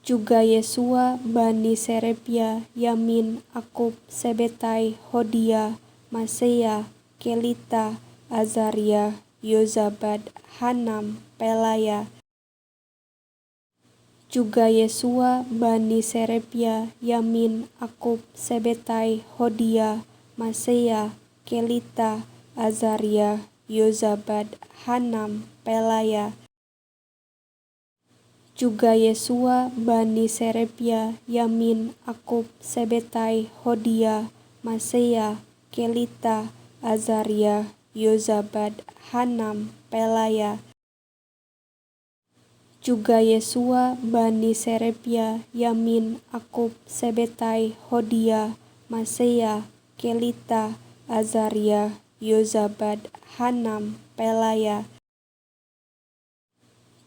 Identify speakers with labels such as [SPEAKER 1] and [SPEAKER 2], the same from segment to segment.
[SPEAKER 1] juga Yesua, Bani Serebia, Yamin, Akub, Sebetai, Hodia, Maseya, Kelita, Azaria, Yozabad, Hanam, Pelaya, juga Yesua, Bani Serebia, Yamin, Akub, Sebetai, Hodia, Maseya, Kelita, Azaria, Yozabad, Hanam, Pelaya, juga Yesua, Bani Serebia, Yamin, Akub, Sebetai, Hodia, Maseya, Kelita, Azaria, Yozabad, Hanam, Pelaya, juga Yesua, Bani Serebia, Yamin, Akub, Sebetai, Hodia, Maseya, Kelita, Azaria, Yozabad, Hanam, Pelaya,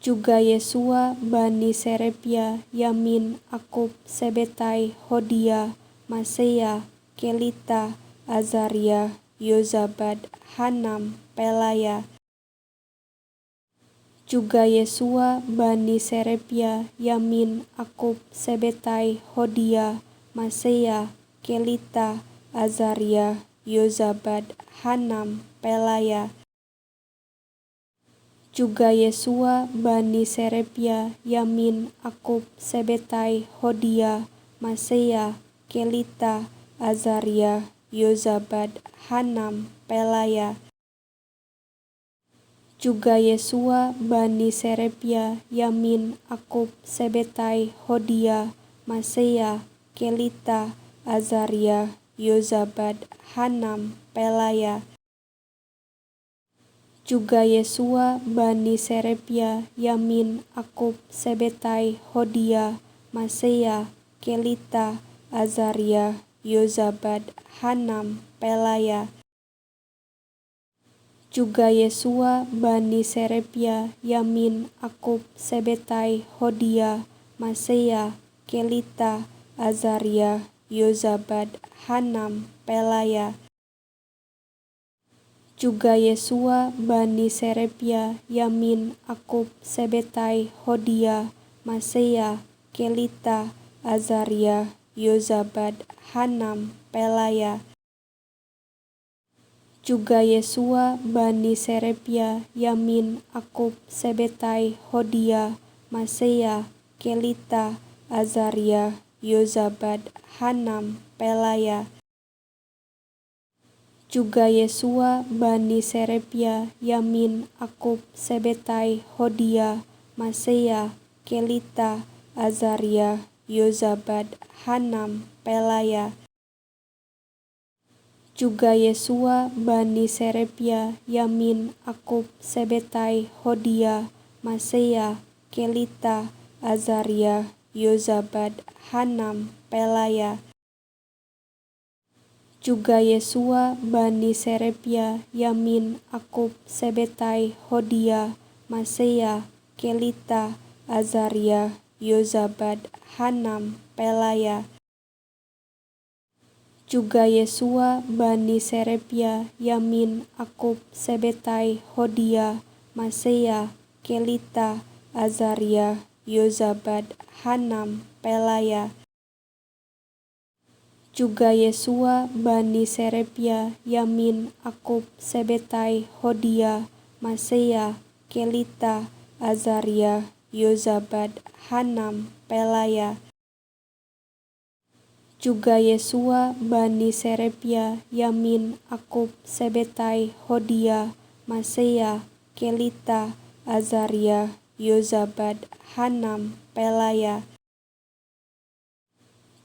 [SPEAKER 1] juga Yesua, Bani Serebia, Yamin, Akub, Sebetai, Hodia, Maseya, Kelita, Azaria, Yozabad, Hanam, Pelaya, juga Yesua, Bani Serebia, Yamin, Akub, Sebetai, Hodia, Maseya, Kelita, Azaria, Yozabad, Hanam, Pelaya, juga Yesua, Bani Serebia, Yamin, Akub, Sebetai, Hodia, Maseya, Kelita, Azaria, Yozabad, Hanam, Pelaya, juga Yesua, Bani Serebia, Yamin, Akub, Sebetai, Hodia, Maseya, Kelita, Azaria, Yozabad, Hanam, Pelaya, juga Yesua, Bani Serebia, Yamin, Akub, Sebetai, Hodia, Maseya, Kelita, Azaria, Yozabad, Hanam, Pelaya, juga Yesua, Bani Serebia, Yamin, Akub, Sebetai, Hodia, Maseya, Kelita, Azaria, Yozabad, Hanam, Pelaya, juga Yesua, Bani Serebia, Yamin, Akub, Sebetai, Hodia, Maseya, Kelita, Azaria, Yozabad, Hanam, Pelaya, juga Yesua, Bani Serebia, Yamin, Akub, Sebetai, Hodia, Maseya, Kelita, Azaria, Yozabad, Hanam, Pelaya, juga Yesua, Bani Serebia, Yamin, Akub, Sebetai, Hodia, Maseya, Kelita, Azaria, Yozabad, Hanam, Pelaya, juga Yesua, Bani Serebia, Yamin, Akub, Sebetai, Hodia, Maseya, Kelita, Azaria, Yozabad, Hanam, Pelaya, juga Yesua, Bani Serebia, Yamin, Akub, Sebetai, Hodia, Maseya, Kelita, Azaria, Yozabad, Hanam, Pelaya, juga Yesua, Bani Serebia, Yamin, Akub, Sebetai, Hodia, Maseya, Kelita, Azaria, Yozabad, Hanam, Pelaya, juga Yesua, Bani Serebia, Yamin, Akub, Sebetai, Hodia, Maseya, Kelita, Azaria, Yozabad, Hanam, Pelaya, juga Yesua, Bani Serebia, Yamin, Akub, Sebetai, Hodia, Maseya, Kelita, Azaria, Yozabad, Hanam, Pelaya,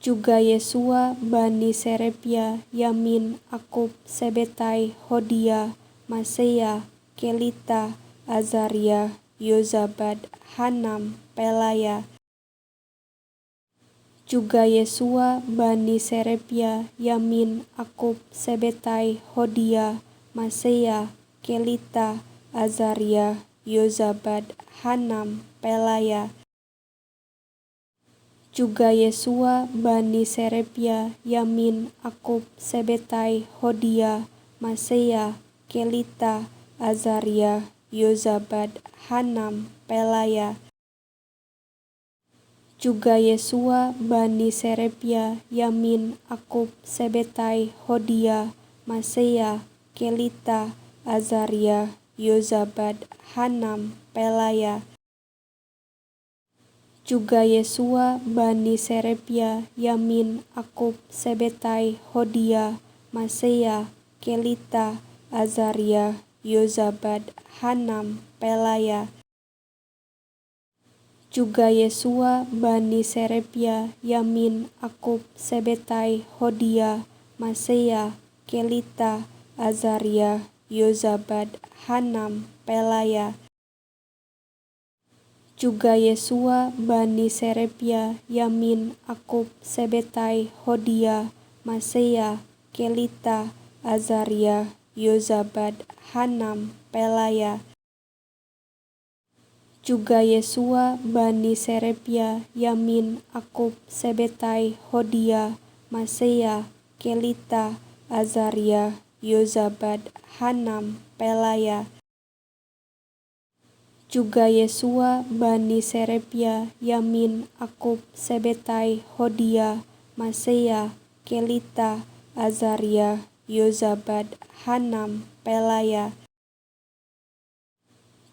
[SPEAKER 1] juga Yesua, Bani Serebia, Yamin, Akub, Sebetai, Hodia, Maseya, Kelita, Azaria, Yozabad, Hanam, Pelaya, juga Yesua, Bani Serebia, Yamin, Akub, Sebetai, Hodia, Maseya, Kelita, Azaria, Yozabad, Hanam, Pelaya, juga Yesua, Bani Serebia, Yamin, Akub, Sebetai, Hodia, Maseya, Kelita, Azaria, Yozabad, Hanam, Pelaya, juga Yesua, Bani Serebia, Yamin, Akub, Sebetai, Hodia, Maseya, Kelita, Azaria, Yozabad, Hanam, Pelaya, juga Yesua, Bani Serebia, Yamin, Akub, Sebetai, Hodia, Maseya, Kelita, Azaria, Yozabad, Hanam, Pelaya, juga Yesua, Bani Serebia, Yamin, Akub, Sebetai, Hodia, Maseya, Kelita, Azaria, Yozabad, Hanam, Pelaya, juga Yesua, Bani Serebia, Yamin, Akub, Sebetai, Hodia, Maseya, Kelita, Azaria, Yozabad, Hanam, Pelaya, juga Yesua, Bani Serebia, Yamin, Akub, Sebetai, Hodia, Maseya, Kelita, Azaria, Yozabad, Hanam, Pelaya, juga Yesua, Bani Serebia, Yamin, Akub, Sebetai, Hodia, Maseya, Kelita, Azaria, Yozabad, Hanam, Pelaya,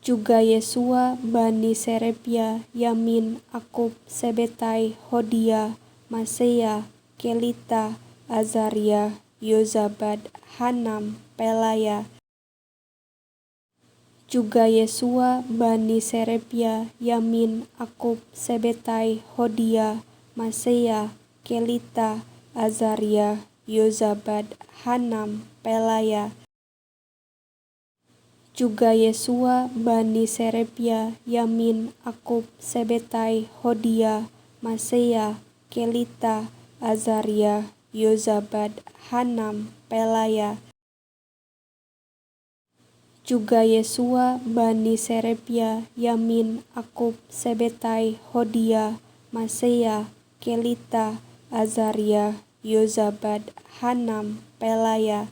[SPEAKER 1] juga Yesua, Bani Serebia, Yamin, Akub, Sebetai, Hodia, Maseya, Kelita, Azaria, Yozabad, Hanam, Pelaya, juga Yesua, Bani Serebia, Yamin, Akub, Sebetai, Hodia, Maseya, Kelita, Azaria, Yozabad, Hanam, Pelaya, juga Yesua, Bani Serebia, Yamin, Akub, Sebetai, Hodia, Maseya, Kelita, Azaria, Yozabad, Hanam, Pelaya, juga Yesua, Bani Serebia, Yamin, Akub, Sebetai, Hodia, Maseya, Kelita, Azaria, Yozabad, Hanam, Pelaya,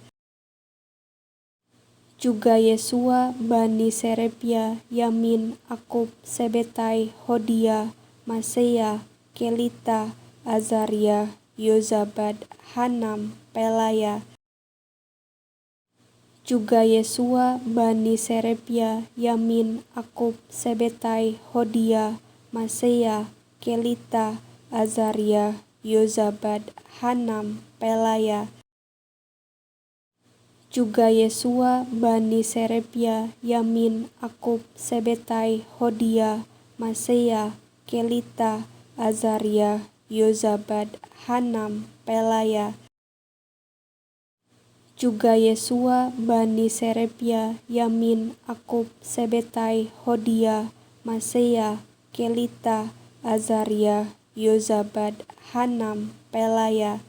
[SPEAKER 1] juga Yesua, Bani Serebia, Yamin, Akub, Sebetai, Hodia, Maseya, Kelita, Azaria, Yozabad, Hanam, Pelaya, juga Yesua, Bani Serebia, Yamin, Akub, Sebetai, Hodia, Maseya, Kelita, Azaria, Yozabad, Hanam, Pelaya, juga Yesua, Bani Serebia, Yamin, Akub, Sebetai, Hodia, Maseya, Kelita, Azaria, Yozabad, Hanam, Pelaya, juga Yesua, Bani Serebia, Yamin, Akub, Sebetai, Hodia, Maseya, Kelita, Azaria, Yozabad, Hanam, Pelaya,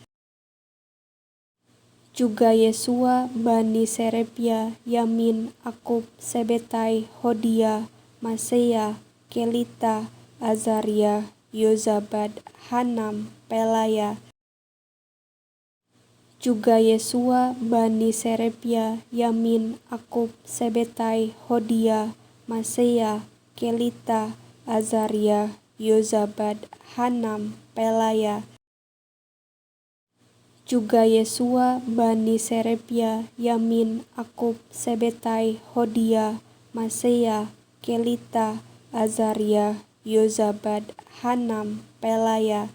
[SPEAKER 1] juga Yesua, Bani Serebia, Yamin, Akub, Sebetai, Hodia, Maseya, Kelita, Azaria, Yozabad, Hanam, Pelaya, juga Yesua, Bani Serebia, Yamin, Akub, Sebetai, Hodia, Maseya, Kelita, Azaria, Yozabad, Hanam, Pelaya, juga Yesua, Bani Serebia, Yamin, Akub, Sebetai, Hodia, Maseya, Kelita, Azaria, Yozabad, Hanam, Pelaya,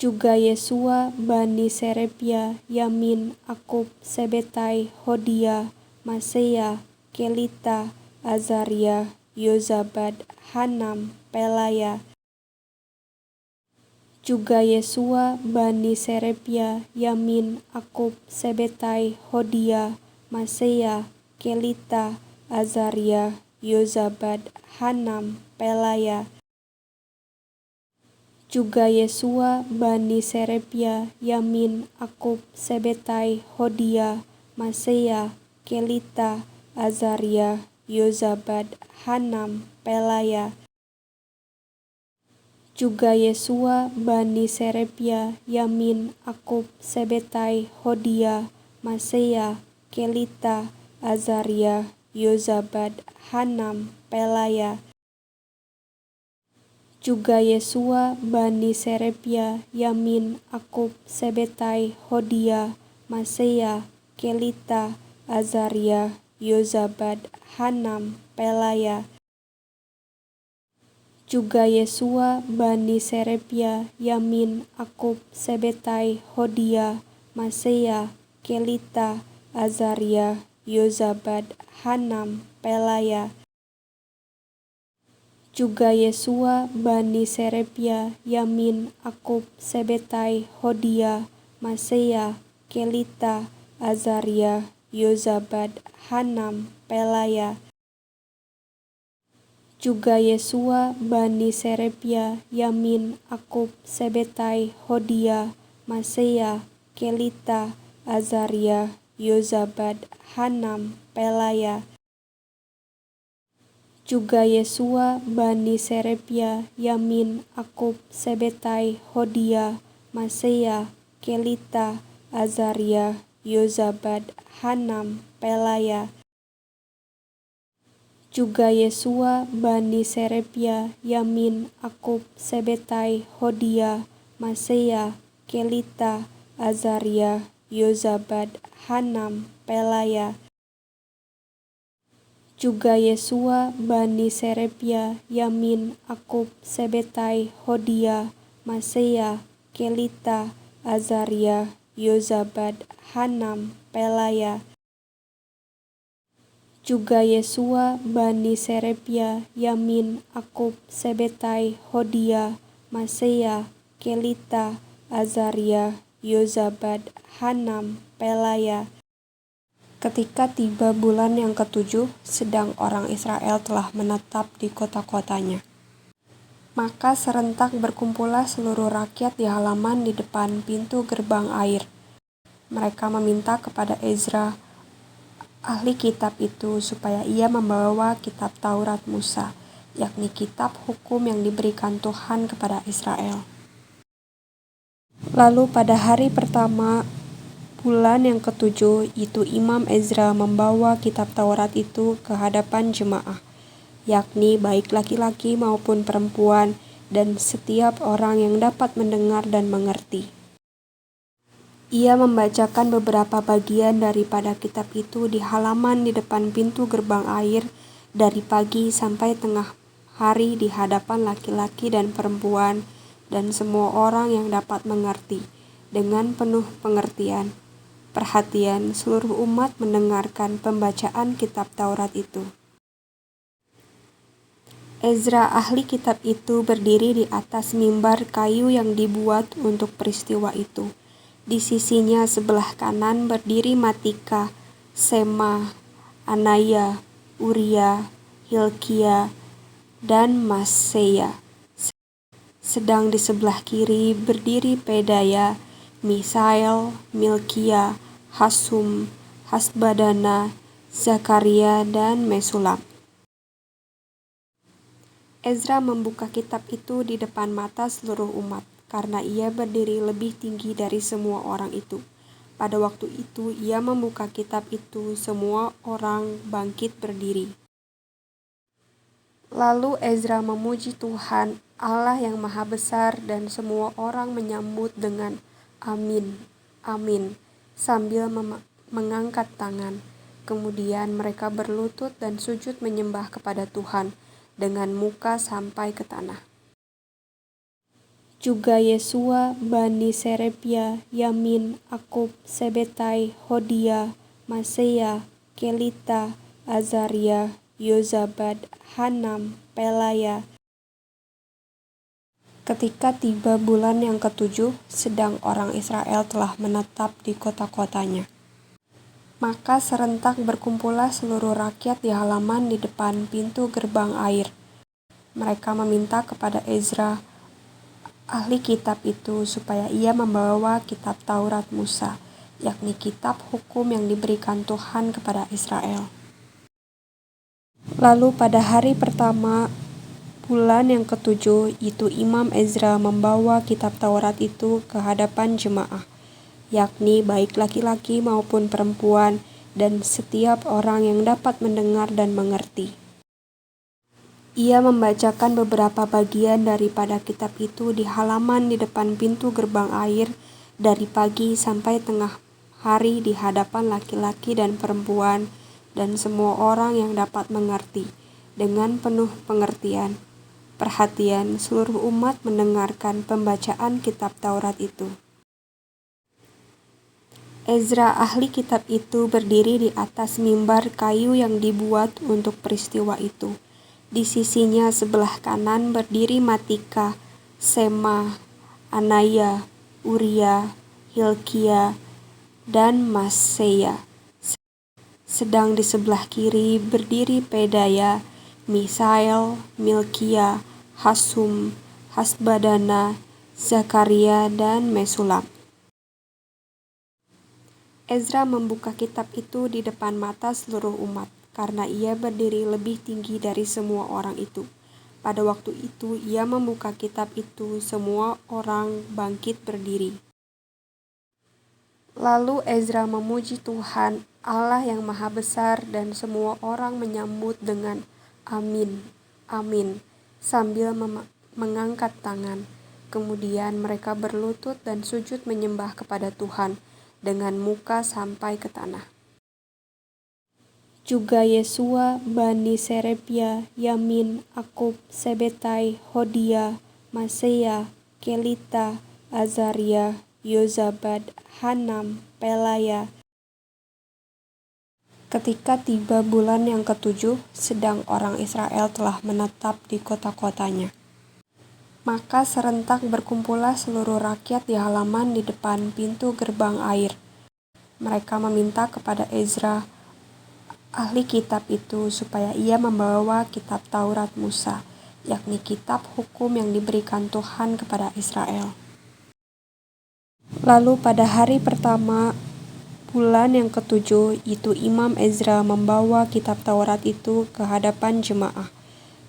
[SPEAKER 1] juga Yesua, Bani Serebia, Yamin, Akub, Sebetai, Hodia, Maseya, Kelita, Azaria, Yozabad, Hanam, Pelaya, juga Yesua, Bani Serebia, Yamin, Akub, Sebetai, Hodia, Maseya, Kelita, Azaria, Yozabad, Hanam, Pelaya, juga Yesua, Bani Serebia, Yamin, Akub, Sebetai, Hodia, Maseya, Kelita, Azaria, Yozabad, Hanam, Pelaya, juga Yesua, Bani Serebia, Yamin, Akub, Sebetai, Hodia, Maseya, Kelita, Azaria, Yozabad, Hanam, Pelaya, juga Yesua bani Serebia, Yamin, Akub, Sebetai, Hodia, Maseya, Kelita, Azaria, Yozabad, Hanam, Pelaya, juga Yesua bani Serebia, Yamin, Akub, Sebetai, Hodia, Maseya, Kelita, Azaria, Yozabad, Hanam, Pelaya, juga Yesua bani Serebia, Yamin, Akub, Sebetai, Hodia, Maseya, Kelita, Azaria, Yozabad, Hanam, Pelaya, juga Yesua bani Serebia, Yamin, Akub, Sebetai, Hodia, Maseya, Kelita, Azaria, Yozabad, Hanam, Pelaya, juga Yesua bani Serebia, Yamin, Akub, Sebetai, Hodia, Maseya, Kelita, Azaria, Yozabad, Hanam, Pelaya, juga Yesua bani Serebia, Yamin, Akub, Sebetai, Hodia, Maseya, Kelita, Azaria, Yozabad, Hanam, Pelaya, juga Yesua bani Serebia, Yamin, Akub, Sebetai, Hodia, Maseya, Kelita, Azaria, Yozabad, Hanam, Pelaya, juga Yesua bani Serebia, Yamin, Akub, Sebetai, Hodia, Maseya, Kelita, Azaria, Yozabad, Hanam, Pelaya. Ketika tiba bulan yang ketujuh, sedang orang Israel telah menetap di kota-kotanya. Maka serentak berkumpullah seluruh rakyat di halaman di depan pintu gerbang air. Mereka meminta kepada Ezra, ahli kitab itu, supaya ia membawa kitab Taurat Musa, yakni kitab hukum yang diberikan Tuhan kepada Israel. Lalu pada hari pertama bulan yang ketujuh itu Imam Ezra membawa kitab Taurat itu ke hadapan jemaah, yakni baik laki-laki maupun perempuan, dan setiap orang yang dapat mendengar dan mengerti. Ia membacakan beberapa bagian daripada kitab itu di halaman di depan pintu gerbang air dari pagi sampai tengah hari di hadapan laki-laki dan perempuan dan semua orang yang dapat mengerti. Dengan penuh pengertian, perhatian seluruh umat mendengarkan pembacaan kitab Taurat itu. Ezra ahli kitab itu berdiri di atas mimbar kayu yang dibuat untuk peristiwa itu. Di sisinya sebelah kanan berdiri Matika, Sema, Anaya, Uria, Hilkia, dan Maseya. Sedang di sebelah kiri berdiri Pedaya, Misael, Milkia, Hasum, Hasbadana, Zakaria, dan Mesulam. Ezra membuka kitab itu di depan mata seluruh umat, karena ia berdiri lebih tinggi dari semua orang itu. Pada waktu itu ia membuka kitab itu, semua orang bangkit berdiri. Lalu Ezra memuji Tuhan, Allah yang Maha Besar, dan semua orang menyambut dengan amin, amin, sambil mengangkat tangan. Kemudian mereka berlutut dan sujud menyembah kepada Tuhan dengan muka sampai ke tanah. Juga Yesua bani Serebia, Yamin, Akub, Sebetai, Hodia, Maseya, Kelita, Azaria, Yozabad, Hanam, Pelaya. Ketika tiba bulan yang ketujuh, sedang orang Israel telah menetap di kota-kotanya. Maka serentak berkumpullah seluruh rakyat di halaman di depan pintu gerbang air. Mereka meminta kepada Ezra, ahli kitab itu, supaya ia membawa kitab Taurat Musa, yakni kitab hukum yang diberikan Tuhan kepada Israel. Lalu pada hari pertama bulan yang ketujuh itu Imam Ezra membawa kitab Taurat itu ke hadapan jemaah, yakni baik laki-laki maupun perempuan, dan setiap orang yang dapat mendengar dan mengerti. Ia membacakan beberapa bagian daripada kitab itu di halaman di depan pintu gerbang air dari pagi sampai tengah hari di hadapan laki-laki dan perempuan dan semua orang yang dapat mengerti. Dengan penuh pengertian, perhatian, seluruh umat mendengarkan pembacaan kitab Taurat itu. Ezra, ahli kitab itu, berdiri di atas mimbar kayu yang dibuat untuk peristiwa itu. Di sisinya sebelah kanan berdiri Matika, Sema, Anaya, Uria, Hilkia, dan Maseya. Sedang di sebelah kiri berdiri Pedaya, Misael, Milkia, Hasum, Hasbadana, Zakaria, dan Mesulam. Ezra membuka kitab itu di depan mata seluruh umat, karena ia berdiri lebih tinggi dari semua orang itu. Pada waktu itu ia membuka kitab itu, semua orang bangkit berdiri. Lalu Ezra memuji Tuhan, Allah yang Maha Besar, dan semua orang menyambut dengan amin, amin, sambil mengangkat tangan. Kemudian mereka berlutut dan sujud menyembah kepada Tuhan dengan muka sampai ke tanah. Juga Yesua, Bani Serebia, Yamin, Akub, Sebetai, Hodia, Maseya, Kelita, Azaria, Yozabad, Hanam, Pelaya. Ketika tiba bulan yang ketujuh, sedang orang Israel telah menetap di kota-kotanya. Maka serentak berkumpullah seluruh rakyat di halaman di depan pintu gerbang air. Mereka meminta kepada Ezra, ahli kitab itu, supaya ia membawa kitab Taurat Musa, yakni kitab hukum yang diberikan Tuhan kepada Israel. Lalu pada hari pertama bulan yang ketujuh itu Imam Ezra membawa kitab Taurat itu ke hadapan jemaah,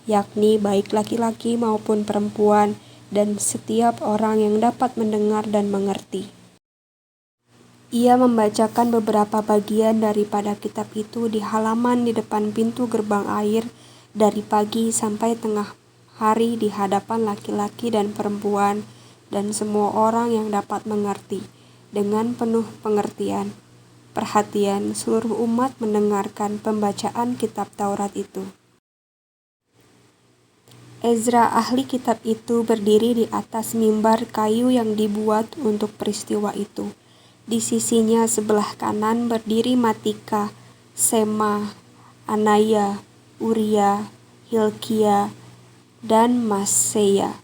[SPEAKER 1] yakni baik laki-laki maupun perempuan, dan setiap orang yang dapat mendengar dan mengerti. Ia membacakan beberapa bagian daripada kitab itu di halaman di depan pintu gerbang air dari pagi sampai tengah hari di hadapan laki-laki dan perempuan dan semua orang yang dapat mengerti. Dengan penuh pengertian, perhatian, seluruh umat mendengarkan pembacaan kitab Taurat itu. Ezra, ahli kitab itu, berdiri di atas mimbar kayu yang dibuat untuk peristiwa itu. Di sisinya sebelah kanan berdiri Matika, Sema, Anaya, Uria, Hilkia, dan Maseya.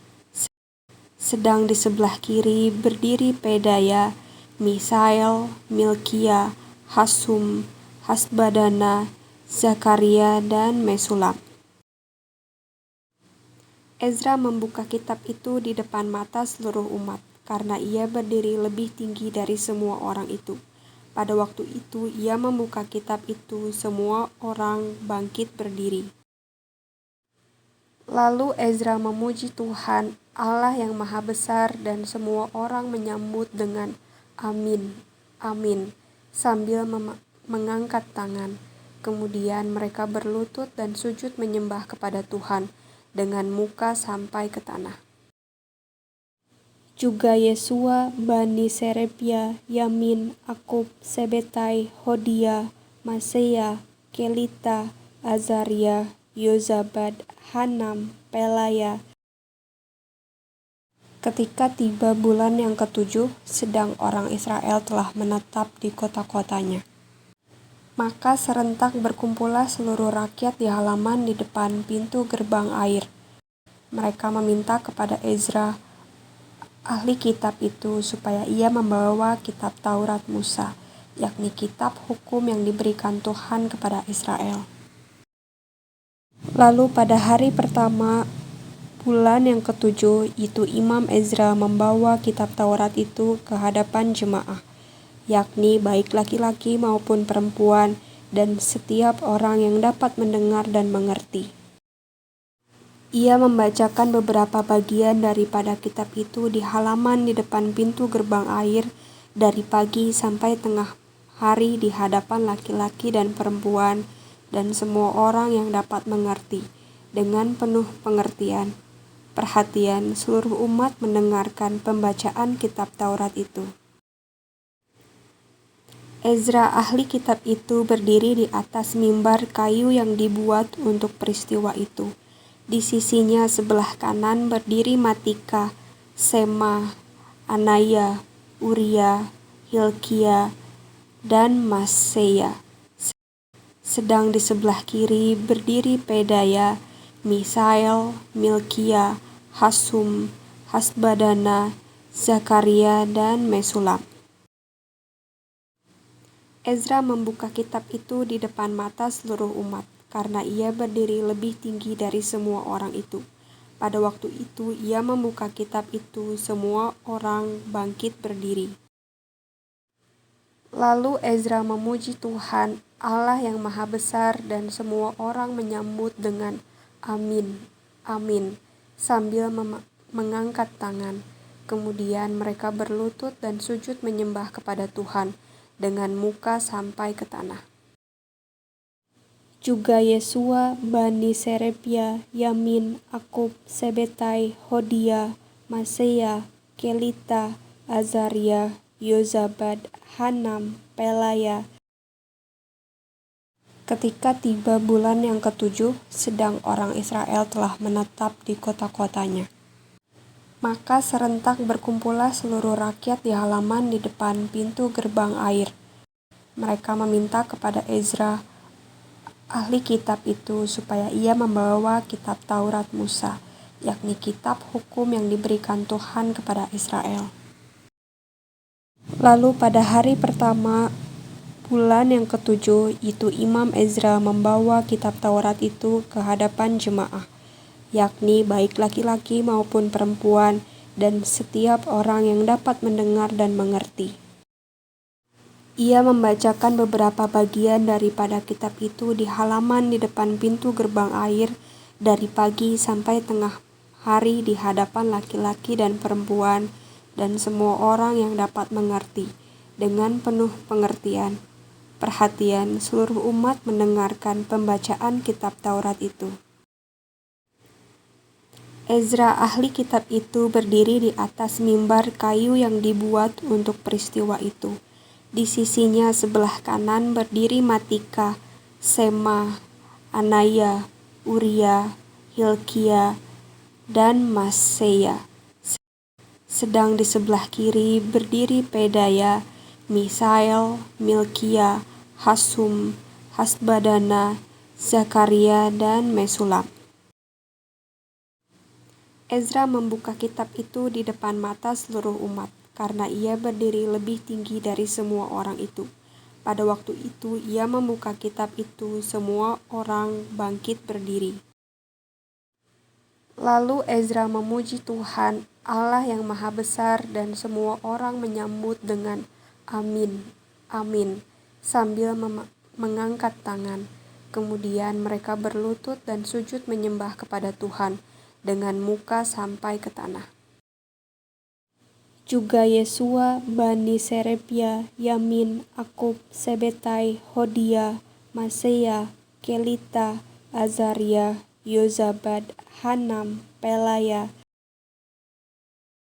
[SPEAKER 1] Sedang di sebelah kiri berdiri Pedaya, Misael, Milkia, Hasum, Hasbadana, Zakaria, dan Mesulam. Ezra membuka kitab itu di depan mata seluruh umat, karena ia berdiri lebih tinggi dari semua orang itu. Pada waktu itu ia membuka kitab itu, semua orang bangkit berdiri. Lalu Ezra memuji Tuhan, Allah yang Maha Besar, dan semua orang menyambut dengan amin, amin, sambil mengangkat tangan. Kemudian mereka berlutut dan sujud menyembah kepada Tuhan dengan muka sampai ke tanah. Juga Yesua, Bani Serebia, Yamin, Akub, Sebetai, Hodia, Maseya, Kelita, Azaria, Yozabad, Hanam, Pelaya. Ketika tiba bulan yang ketujuh, sedang orang Israel telah menetap di kota-kotanya. Maka serentak berkumpullah seluruh rakyat di halaman di depan pintu gerbang air. Mereka meminta kepada Ezra, ahli kitab itu, supaya ia membawa kitab Taurat Musa, yakni kitab hukum yang diberikan Tuhan kepada Israel. Lalu pada hari pertama bulan yang ketujuh itu Imam Ezra membawa kitab Taurat itu ke hadapan jemaah, yakni baik laki-laki maupun perempuan, dan setiap orang yang dapat mendengar dan mengerti. Ia membacakan beberapa bagian daripada kitab itu di halaman di depan pintu gerbang air dari pagi sampai tengah hari di hadapan laki-laki dan perempuan dan semua orang yang dapat mengerti. Dengan penuh pengertian, perhatian seluruh umat mendengarkan pembacaan kitab Taurat itu. Ezra, ahli kitab itu, berdiri di atas mimbar kayu yang dibuat untuk peristiwa itu. Di sisinya sebelah kanan berdiri Matika, Sema, Anaya, Uria, Hilkia, dan Maseya. Sedang di sebelah kiri berdiri Pedaya, Misael, Milkia, Hasum, Hasbadana, Zakaria, dan Mesulam. Ezra membuka kitab itu di depan mata seluruh umat, karena ia berdiri lebih tinggi dari semua orang itu. Pada waktu itu ia membuka kitab itu, semua orang bangkit berdiri. Lalu Ezra memuji Tuhan, Allah yang Maha Besar, dan semua orang menyambut dengan amin, amin, sambil mengangkat tangan. Kemudian mereka berlutut dan sujud menyembah kepada Tuhan dengan muka sampai ke tanah. Juga Yesua, Bani Serebia, Yamin, Akub, Sebetai, Hodia, Maseya, Kelita, Azaria, Yozabad, Hanam, Pelaya. Ketika tiba bulan yang ke-7, sedang orang Israel telah menetap di kota-kotanya. Maka serentak berkumpullah seluruh rakyat di halaman di depan pintu gerbang air. Mereka meminta kepada Ezra, ahli kitab itu, supaya ia membawa kitab Taurat Musa, yakni kitab hukum yang diberikan Tuhan kepada Israel. Lalu pada hari pertama bulan yang ke-7 itu Imam Ezra membawa kitab Taurat itu ke hadapan jemaah, yakni baik laki-laki maupun perempuan, dan setiap orang yang dapat mendengar dan mengerti. Ia membacakan beberapa bagian daripada kitab itu di halaman di depan pintu gerbang air dari pagi sampai tengah hari di hadapan laki-laki dan perempuan dan semua orang yang dapat mengerti. Dengan penuh pengertian, perhatian seluruh umat mendengarkan pembacaan kitab Taurat itu. Ezra, ahli kitab itu, berdiri di atas mimbar kayu yang dibuat untuk peristiwa itu. Di sisinya sebelah kanan berdiri Matika, Sema, Anaya, Uria, Hilkia, dan Maseya. Sedang di sebelah kiri berdiri Pedaya, Misael, Milkia, Hasum, Hasbadana, Zakaria, dan Mesulam. Ezra membuka kitab itu di depan mata seluruh umat, karena ia berdiri lebih tinggi dari semua orang itu. Pada waktu itu ia membuka kitab itu, semua orang bangkit berdiri. Lalu Ezra memuji Tuhan, Allah yang Maha Besar, dan semua orang menyambut dengan amin, amin, sambil mengangkat tangan. Kemudian mereka berlutut dan sujud menyembah kepada Tuhan dengan muka sampai ke tanah. Juga Yesua, Bani Serebia, Yamin, Akub, Sebetai, Hodia, Maseya, Kelita, Azaria, Yozabad, Hanam, Pelaya,